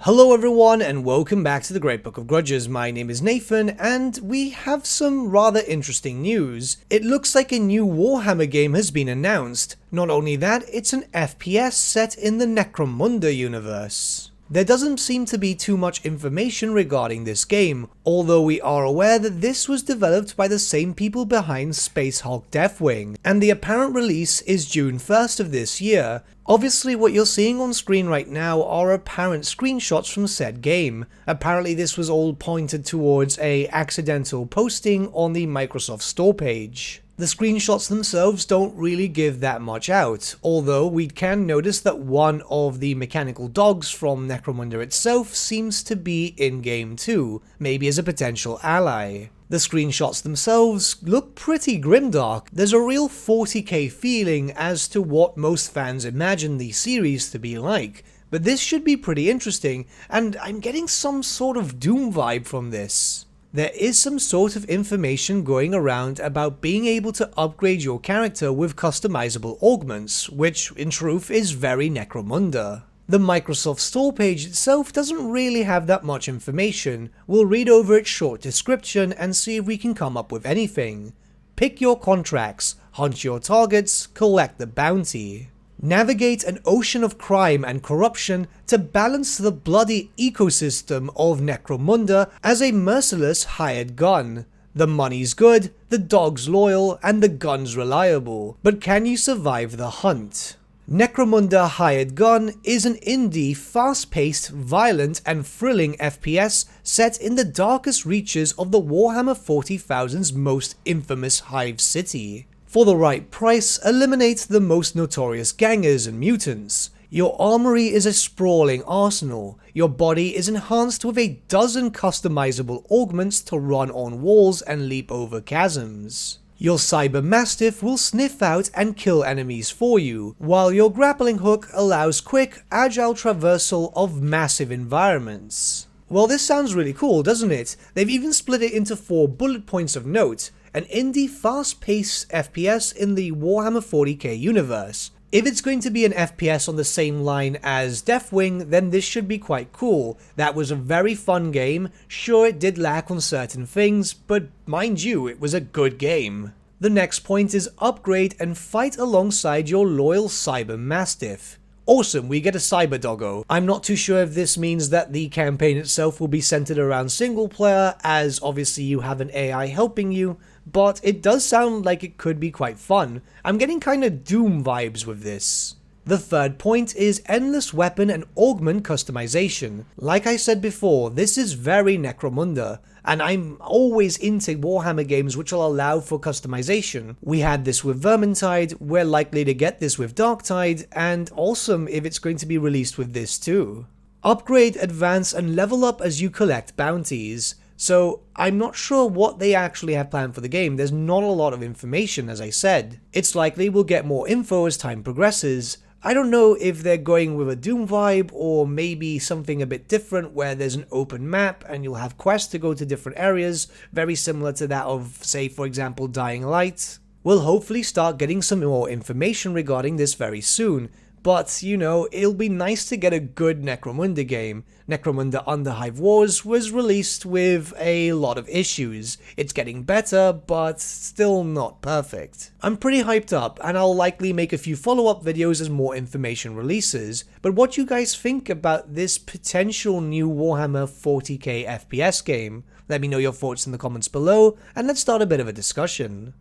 Hello everyone and welcome back to the Great Book of Grudges. My name is Nathan and we have some rather interesting news. It looks like a new Warhammer game has been announced. Not only that, it's an FPS set in the Necromunda universe. There doesn't seem to be too much information regarding this game, although we are aware that this was developed by the same people behind Space Hulk Deathwing, and the apparent release is June 1st of this year. Obviously what you're seeing on screen right now are apparent screenshots from said game. Apparently this was all pointed towards a accidental posting on the Microsoft Store page. The screenshots themselves don't really give that much out, although we can notice that one of the mechanical dogs from Necromunda itself seems to be in-game too, maybe as a potential ally. The screenshots themselves look pretty grimdark. There's a real 40k feeling as to what most fans imagine the series to be like, but this should be pretty interesting, and I'm getting some sort of Doom vibe from this. There is some sort of information going around about being able to upgrade your character with customizable augments, which in truth is very Necromunda. The Microsoft Store page itself doesn't really have that much information. We'll read over its short description and see if we can come up with anything. Pick your contracts, hunt your targets, collect the bounty. Navigate an ocean of crime and corruption to balance the bloody ecosystem of Necromunda as a merciless hired gun. The money's good, the dog's loyal, and the gun's reliable, but can you survive the hunt? Necromunda Hired Gun is an indie, fast-paced, violent, and thrilling FPS set in the darkest reaches of the Warhammer 40,000's most infamous Hive City. For the right price, eliminate the most notorious gangers and mutants. Your armory is a sprawling arsenal. Your body is enhanced with a dozen customizable augments to run on walls and leap over chasms. Your Cyber Mastiff will sniff out and kill enemies for you, while your grappling hook allows quick, agile traversal of massive environments. Well, this sounds really cool, doesn't it? They've even split it into 4 bullet points of note. An indie, fast-paced FPS in the Warhammer 40k universe. If it's going to be an FPS on the same line as Deathwing, then this should be quite cool. That was a very fun game. Sure, it did lack on certain things, but mind you, it was a good game. The next point is upgrade and fight alongside your loyal Cyber Mastiff. Awesome, we get a cyber doggo. I'm not too sure if this means that the campaign itself will be centered around single player, as obviously you have an AI helping you, but it does sound like it could be quite fun. I'm getting kinda Doom vibes with this. The third point is endless weapon and augment customization. Like I said before, this is very Necromunda, and I'm always into Warhammer games which will allow for customization. We had this with Vermintide, we're likely to get this with Darktide, and awesome if it's going to be released with this too. Upgrade, advance, and level up as you collect bounties. So, I'm not sure what they actually have planned for the game. There's not a lot of information, as I said. It's likely we'll get more info as time progresses. I don't know if they're going with a Doom vibe, or maybe something a bit different where there's an open map and you'll have quests to go to different areas, very similar to that of, say, for example, Dying Light. We'll hopefully start getting some more information regarding this very soon. But, you know, it'll be nice to get a good Necromunda game. Necromunda Underhive Wars was released with a lot of issues. It's getting better, but still not perfect. I'm pretty hyped up, and I'll likely make a few follow-up videos as more information releases. But what do you guys think about this potential new Warhammer 40k FPS game? Let me know your thoughts in the comments below, and let's start a bit of a discussion.